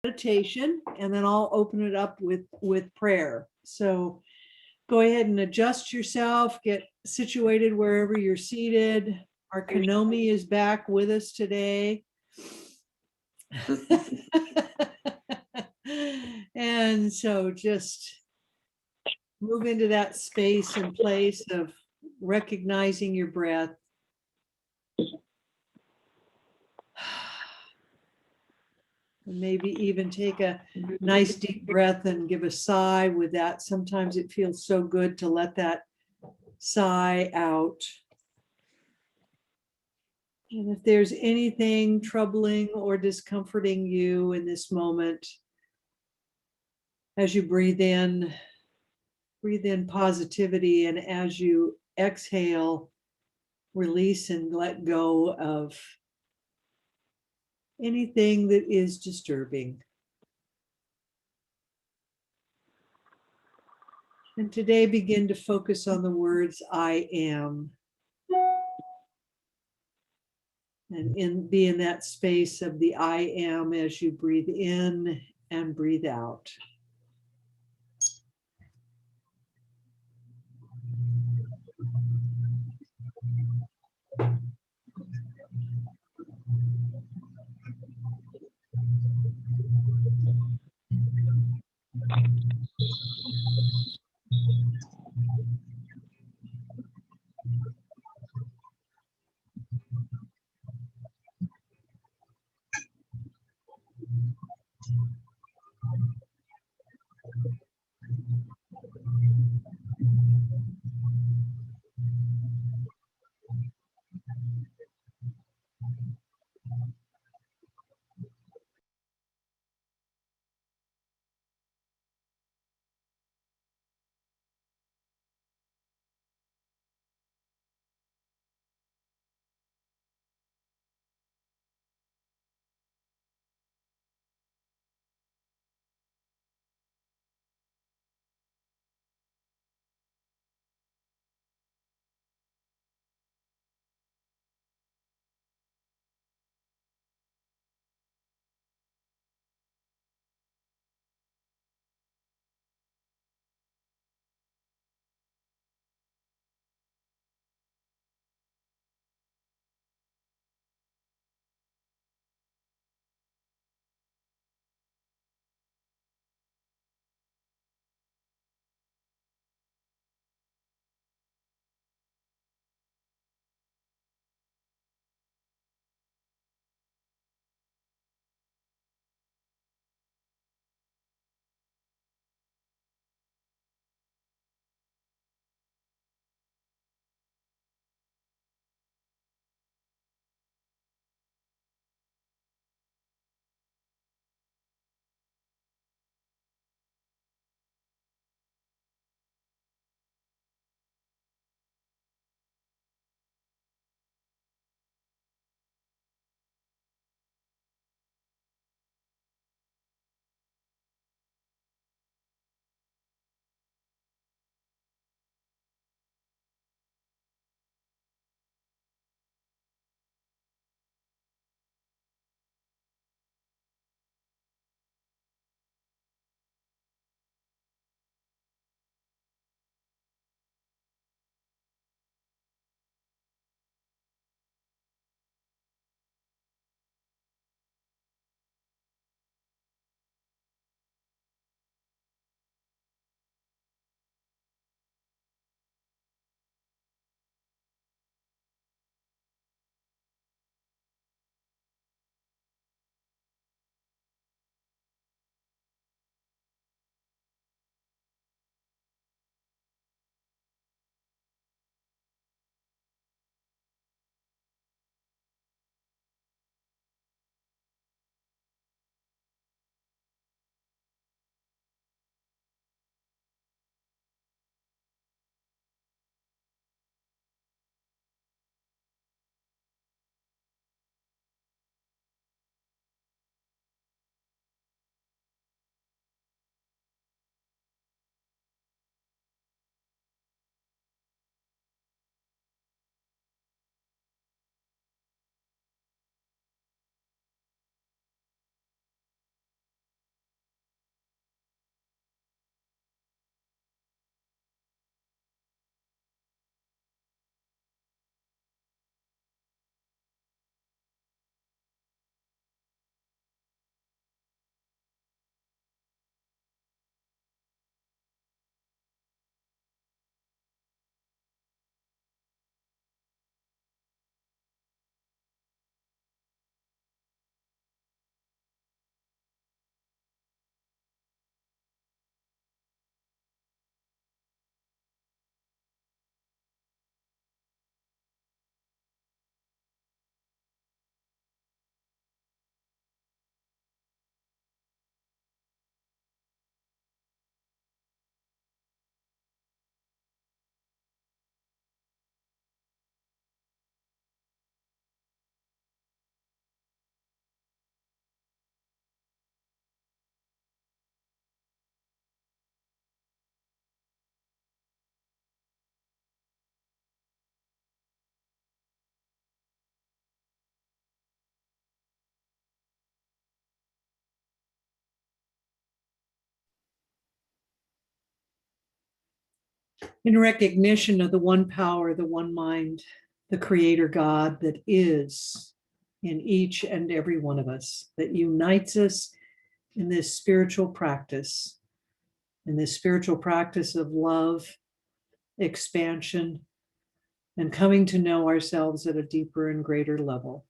meditation, and then I'll open it up with prayer. So go ahead and adjust yourself, get situated wherever you're seated. Our Kanomi is back with us today. And so just move into that space and place of recognizing your breath. And maybe even take a nice deep breath and give a sigh with that. Sometimes it feels so good to let that sigh out. And if there's anything troubling or discomforting you in this moment, as you breathe in positivity, and as you exhale, release and let go of anything that is disturbing. And today begin to focus on the words I am. And be in that space of the I am as you breathe in and breathe out. in recognition of the one power, the one mind, the creator God that is in each and every one of us, that unites us in this spiritual practice, of love, expansion, and coming to know ourselves at a deeper and greater level.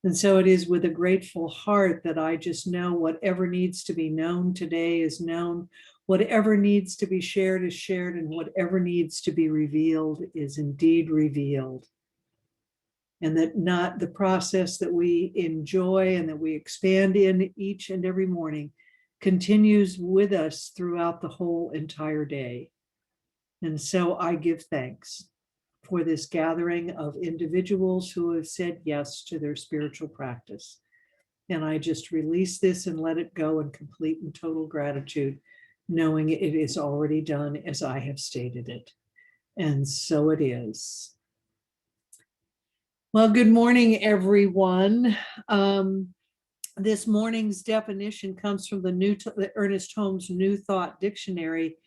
And so it is with a grateful heart that I just know whatever needs to be known today is known, whatever needs to be shared is shared, and whatever needs to be revealed is indeed revealed. And that not the process that we enjoy and that we expand in each and every morning continues with us throughout the whole entire day. And so I give thanks for this gathering of individuals who have said yes to their spiritual practice. And I just release this and let it go in complete and total gratitude, knowing it is already done as I have stated it. And so it is. Well, good morning, everyone. This morning's definition comes from the Ernest Holmes New Thought Dictionary.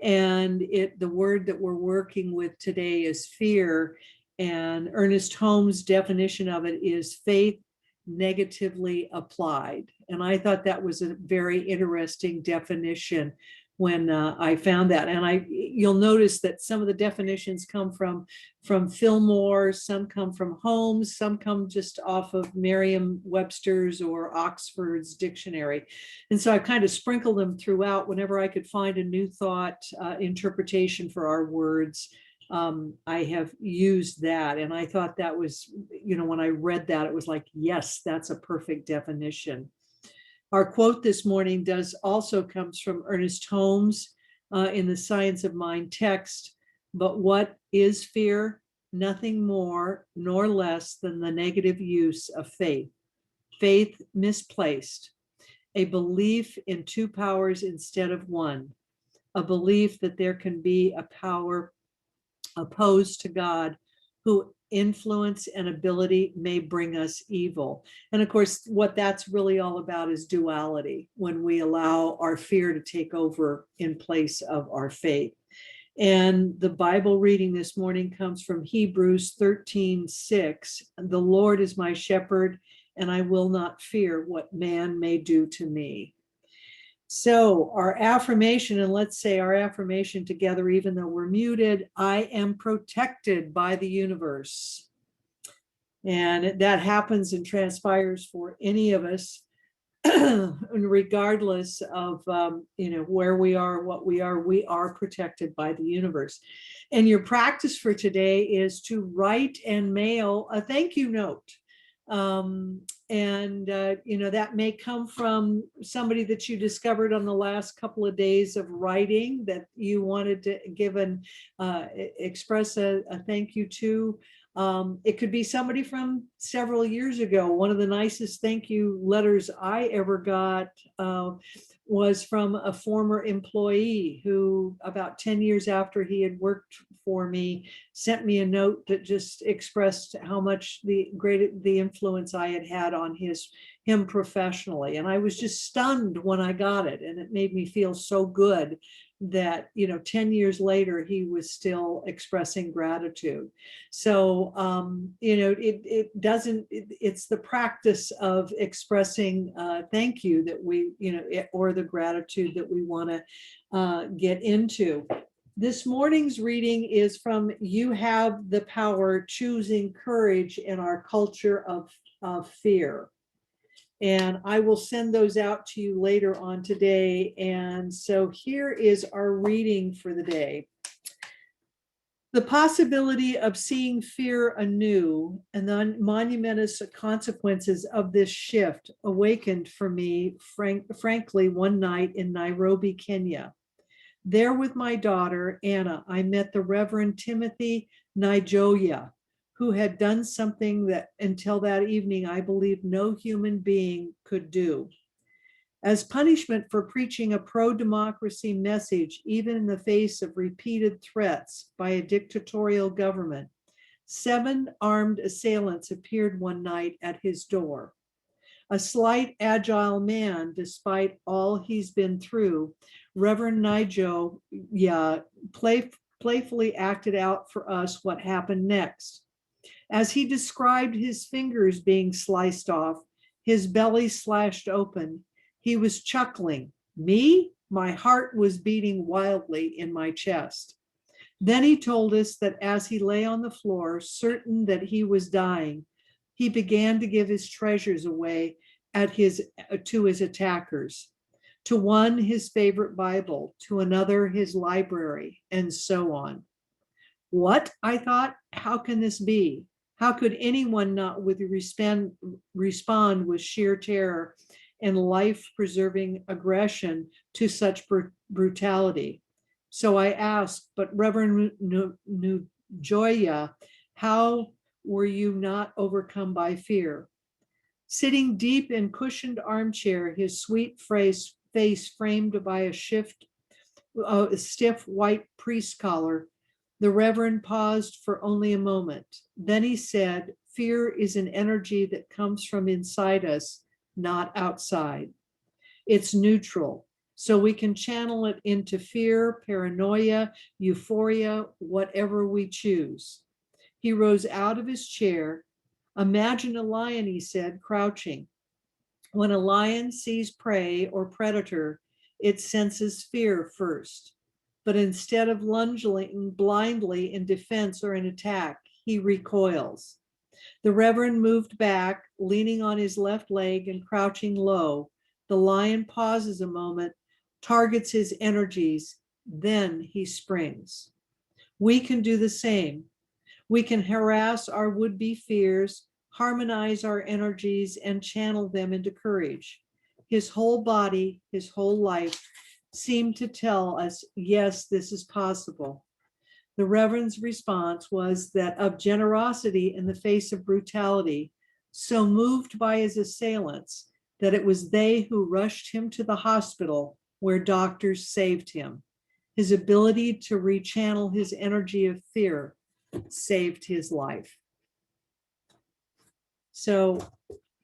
And the word that we're working with today is fear. And Ernest Holmes' definition of it is faith negatively applied. And I thought that was a very interesting definition when I found that. And you'll notice that some of the definitions come from Fillmore, some come from Holmes, some come just off of Merriam-Webster's or Oxford's dictionary. And so I kind of sprinkled them throughout whenever I could find a new thought interpretation for our words. I have used that. And I thought that was, when I read that, it was like, yes, that's a perfect definition. Our quote this morning also comes from Ernest Holmes in the Science of Mind text. But what is fear? Nothing more nor less than the negative use of faith. Faith misplaced. A belief in two powers instead of one. A belief that there can be a power opposed to God who influence and ability may bring us evil. And of course, what that's really all about is duality, when we allow our fear to take over in place of our faith. And the Bible reading this morning comes from Hebrews 13:6. The Lord is my shepherd, and I will not fear what man may do to me. So our affirmation, and let's say our affirmation together, even though we're muted: I am protected by the universe. And that happens and transpires for any of us, regardless of where we are, what we are protected by the universe. And your practice for today is to write and mail a thank you note. That may come from somebody that you discovered on the last couple of days of writing that you wanted to give express a thank you to. It could be somebody from several years ago. One of the nicest thank you letters I ever got was from a former employee who, about 10 years after he had worked for me, sent me a note that just expressed how much the influence I had had on him professionally. And I was just stunned when I got it. And it made me feel so good that 10 years later he was still expressing gratitude. So it's the practice of expressing thank you that we or the gratitude that we want to get into. This morning's reading is from You Have the Power: Choosing Courage in Our Culture of Fear. And I will send those out to you later on today. And so here is our reading for the day. The possibility of seeing fear anew and the monumentous consequences of this shift awakened for me, frankly, one night in Nairobi, Kenya. There with my daughter, Anna, I met the Reverend Timothy Nijoya, who had done something that until that evening I believed no human being could do. As punishment for preaching a pro-democracy message, even in the face of repeated threats by a dictatorial government, 7 armed assailants appeared one night at his door. A slight, agile man, despite all he's been through, Reverend Nijo playfully acted out for us what happened next. As he described his fingers being sliced off, his belly slashed open, he was chuckling. Me? My heart was beating wildly in my chest. Then he told us that as he lay on the floor, certain that he was dying, he began to give his treasures away to his attackers. To one, his favorite Bible, to another, his library, and so on. What? I thought, how can this be? How could anyone not respond with sheer terror and life-preserving aggression to such brutality? So I asked, but Reverend Nujoya, how were you not overcome by fear? Sitting deep in cushioned armchair, his sweet face framed by a stiff white priest collar, the Reverend paused for only a moment. Then he said, fear is an energy that comes from inside us, not outside. It's neutral, so we can channel it into fear, paranoia, euphoria, whatever we choose. He rose out of his chair. Imagine a lion, he said, crouching. When a lion sees prey or predator, it senses fear first. But instead of lunging blindly in defense or in attack, he recoils. The Reverend moved back, leaning on his left leg and crouching low. The lion pauses a moment, targets his energies, then he springs. We can do the same. We can harass our would-be fears, harmonize our energies, and channel them into courage. His whole body, his whole life seemed to tell us, yes, this is possible. The Reverend's response was that of generosity in the face of brutality, so moved by his assailants that it was they who rushed him to the hospital where doctors saved him. His ability to rechannel his energy of fear saved his life. So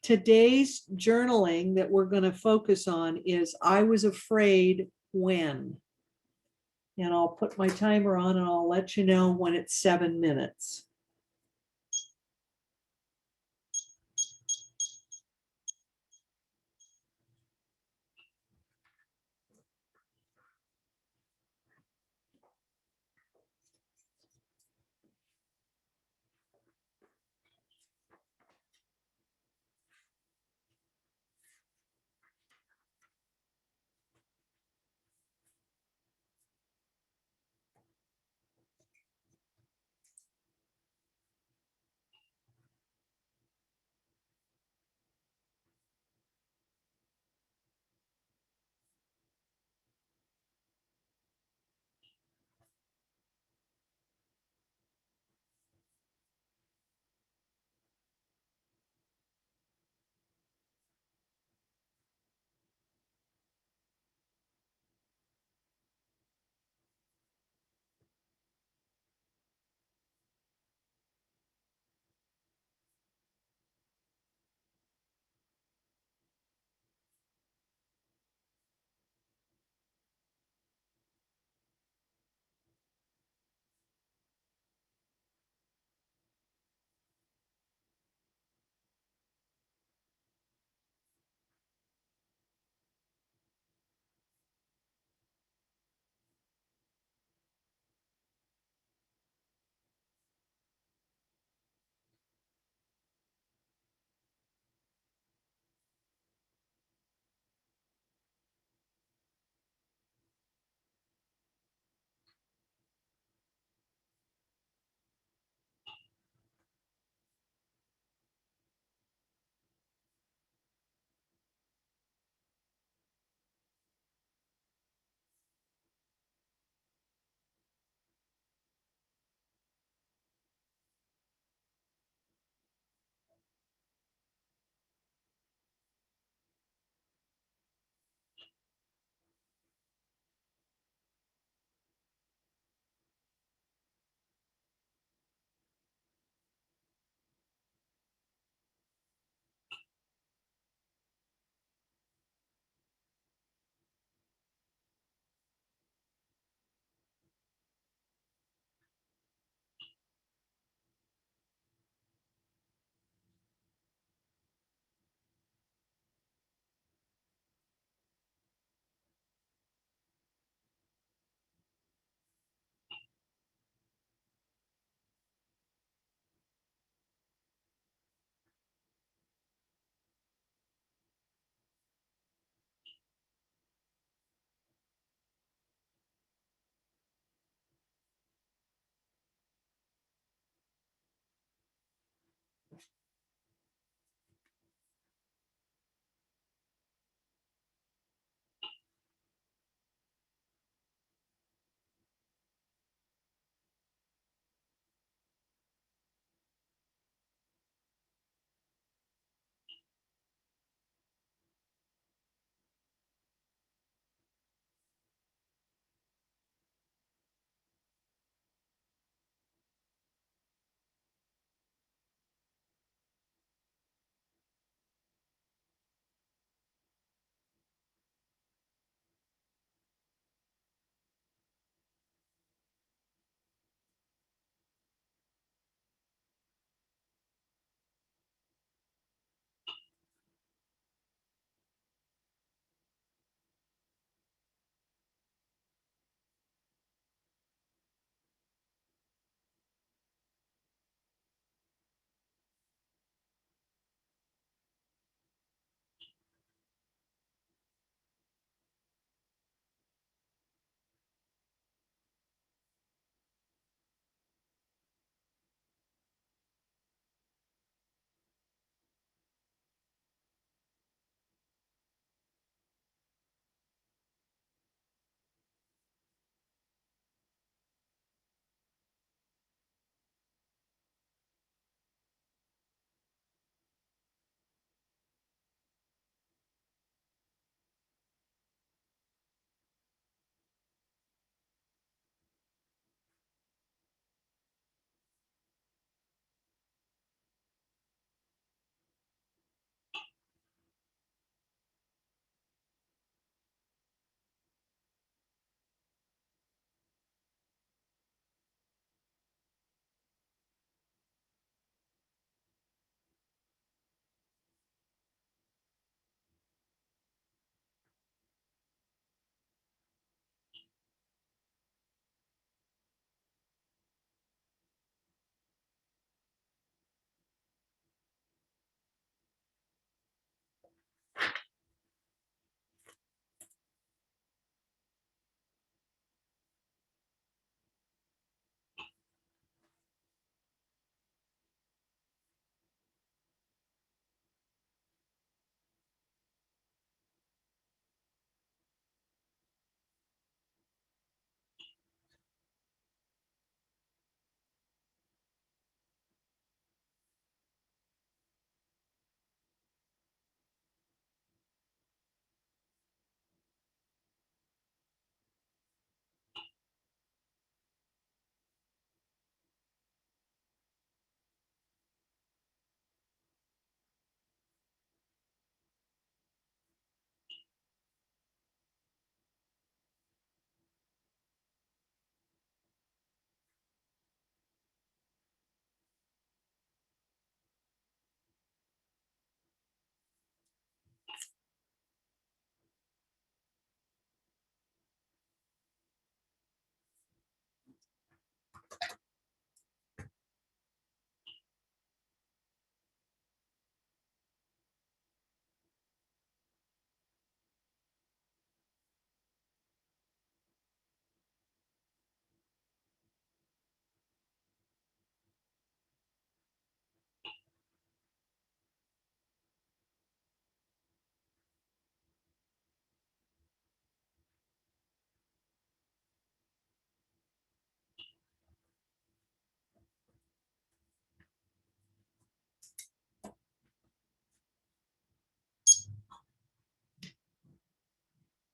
today's journaling that we're going to focus on is I was afraid when. And I'll put my timer on and I'll let you know when it's 7 minutes.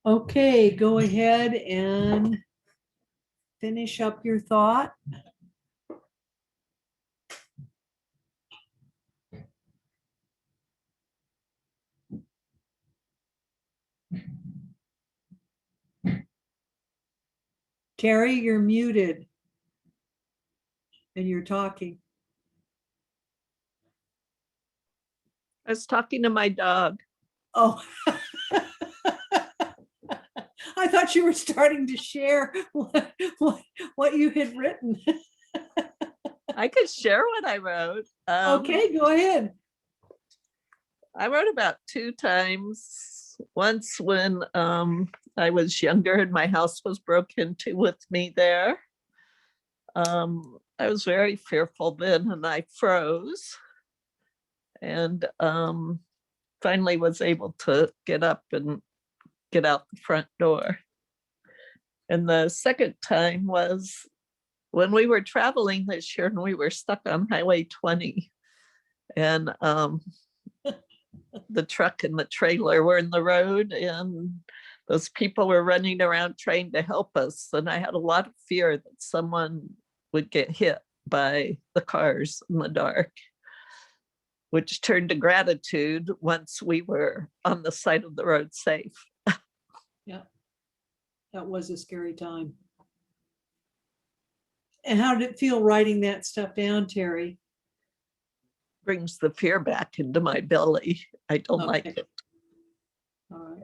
Okay, go ahead and finish up your thought. Terry, you're muted and you're talking. I was talking to my dog. Oh. I thought you were starting to share what you had written. I could share what I wrote. Okay, go ahead. I wrote about 2 times. Once when I was younger and my house was broken into with me there. I was very fearful then and I froze. And finally was able to get up and get out the front door. And the second time was when we were traveling this year and we were stuck on Highway 20. And the truck and the trailer were in the road and those people were running around trying to help us. And I had a lot of fear that someone would get hit by the cars in the dark, which turned to gratitude once we were on the side of the road safe. Yeah, that was a scary time. And how did it feel writing that stuff down, Terry? Brings the fear back into my belly. I don't like it. All right.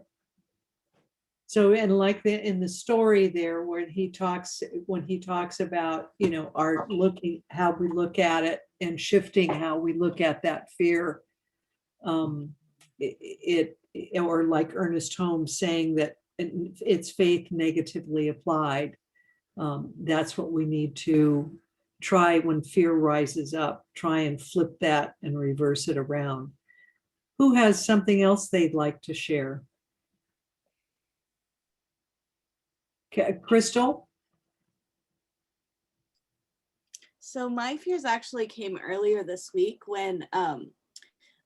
So, and like in the story there, when he talks about, our looking, how we look at it and shifting how we look at that fear, or like Ernest Holmes saying that it's faith negatively applied. That's what we need to try when fear rises up, try and flip that and reverse it around. Who has something else they'd like to share? Crystal? So my fears actually came earlier this week when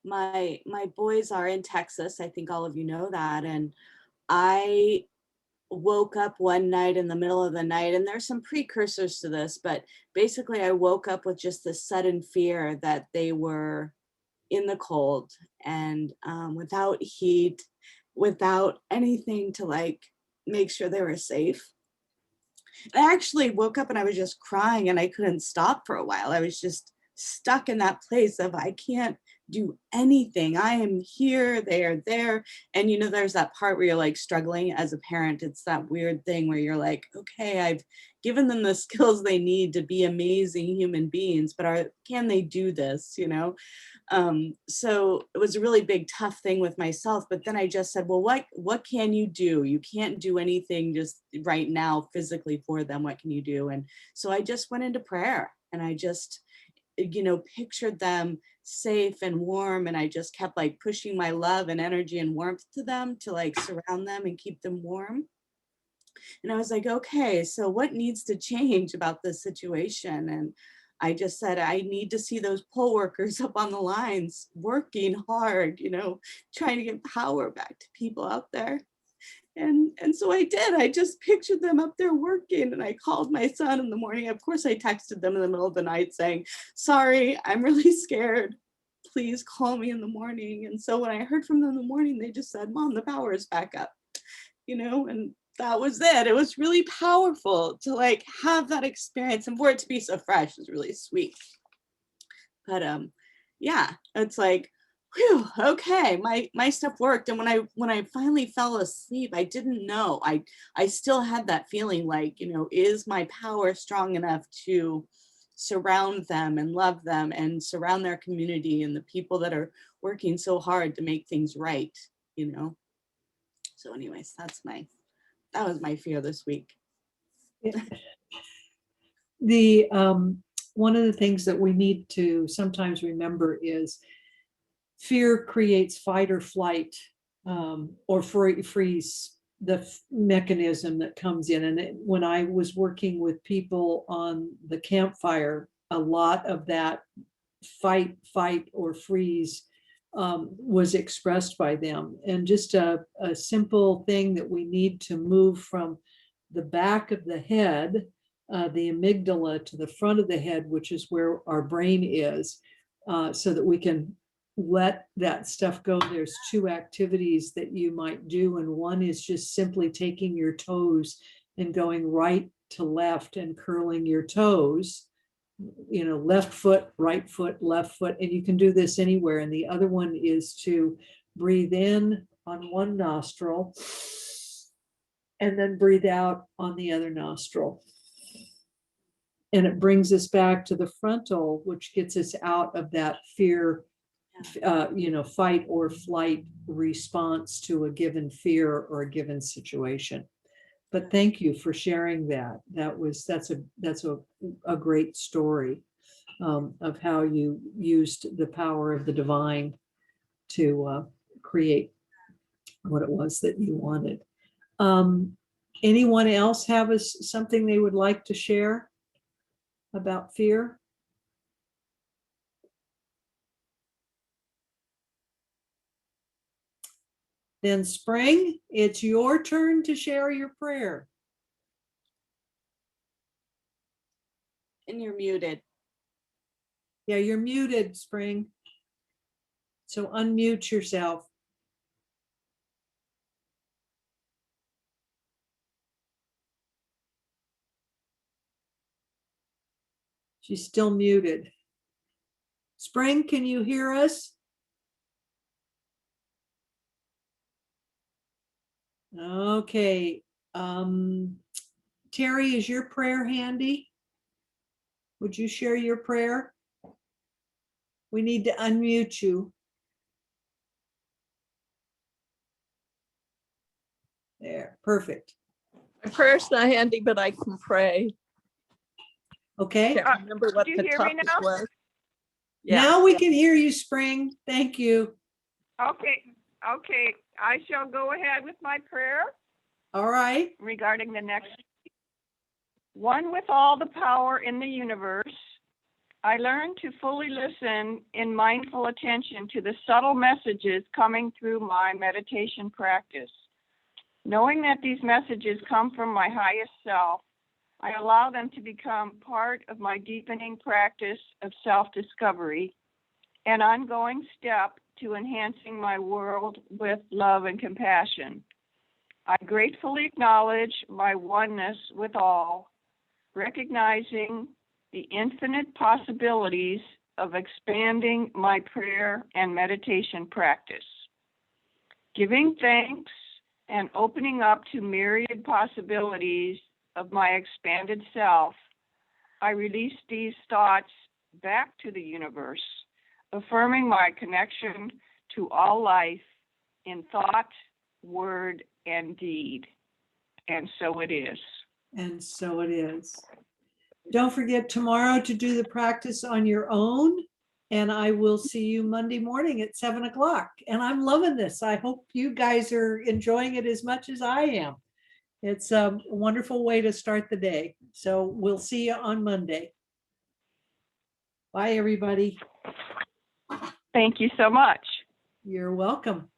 my boys are in Texas. I think all of you know that. And I woke up one night in the middle of the night, and there's some precursors to this, but basically I woke up with just this sudden fear that they were in the cold and without heat, without anything to like make sure they were safe. I actually woke up and I was just crying and I couldn't stop for a while. I was just stuck in that place of I can't do anything. I am here, they are there. And there's that part where you're like struggling as a parent. It's that weird thing where you're like, okay, I've given them the skills they need to be amazing human beings, but can they do this, So it was a really big, tough thing with myself. But then I just said, well, what can you do? You can't do anything just right now physically for them. What can you do? And so I just went into prayer and I just, pictured them safe and warm. And I just kept like pushing my love and energy and warmth to them to like surround them and keep them warm. And I was like, okay, so what needs to change about this situation? And I just said, I need to see those poll workers up on the lines working hard, trying to get power back to people out there. And so I did. I just pictured them up there working, and I called my son in the morning. Of course, I texted them in the middle of the night saying, sorry, I'm really scared. Please call me in the morning. And so when I heard from them in the morning, they just said, Mom, the power is back up, and that was it. It was really powerful to like have that experience, and for it to be so fresh is really sweet. But yeah, it's like, whew, okay, my stuff worked. And when I finally fell asleep, I didn't know. I still had that feeling like, is my power strong enough to surround them and love them and surround their community and the people that are working so hard to make things right, So anyways, that was my fear this week. The one of the things that we need to sometimes remember is fear creates fight or flight, or freeze, the mechanism that comes in. And when I was working with people on the campfire, a lot of that fight or freeze was expressed by them. And just a simple thing that we need to move from the back of the head, the amygdala, to the front of the head, which is where our brain is, so that we can let that stuff go. There's two activities that you might do, and one is just simply taking your toes and going right to left and curling your toes, left foot, right foot, left foot, and you can do this anywhere. And the other one is to breathe in on one nostril and then breathe out on the other nostril. And it brings us back to the frontal, which gets us out of that fear, fight or flight response to a given fear or a given situation. But thank you for sharing that. That's a great story of how you used the power of the divine to create what it was that you wanted. Anyone else have something they would like to share about fear? Then Spring, it's your turn to share your prayer. And you're muted. Yeah, you're muted, Spring. So unmute yourself. She's still muted. Spring, can you hear us? Okay. Terry, is your prayer handy? Would you share your prayer? We need to unmute you. There, perfect. My prayer's not handy, but I can pray. Okay. Can't remember what do you the hear me topic now? was. Yeah. Now we can hear you, Spring. Thank you. Okay, I shall go ahead with my prayer All right. regarding the next. One with all the power in the universe, I learned to fully listen in mindful attention to the subtle messages coming through my meditation practice. Knowing that these messages come from my highest self, I allow them to become part of my deepening practice of self-discovery, an ongoing step to enhancing my world with love and compassion. I gratefully acknowledge my oneness with all, recognizing the infinite possibilities of expanding my prayer and meditation practice. Giving thanks and opening up to myriad possibilities of my expanded self, I release these thoughts back to the universe, affirming my connection to all life in thought, word, and deed. And so it is. And so it is. Don't forget tomorrow to do the practice on your own. And I will see you Monday morning at 7 o'clock. And I'm loving this. I hope you guys are enjoying it as much as I am. It's a wonderful way to start the day. So we'll see you on Monday. Bye, everybody. Thank you so much. You're welcome.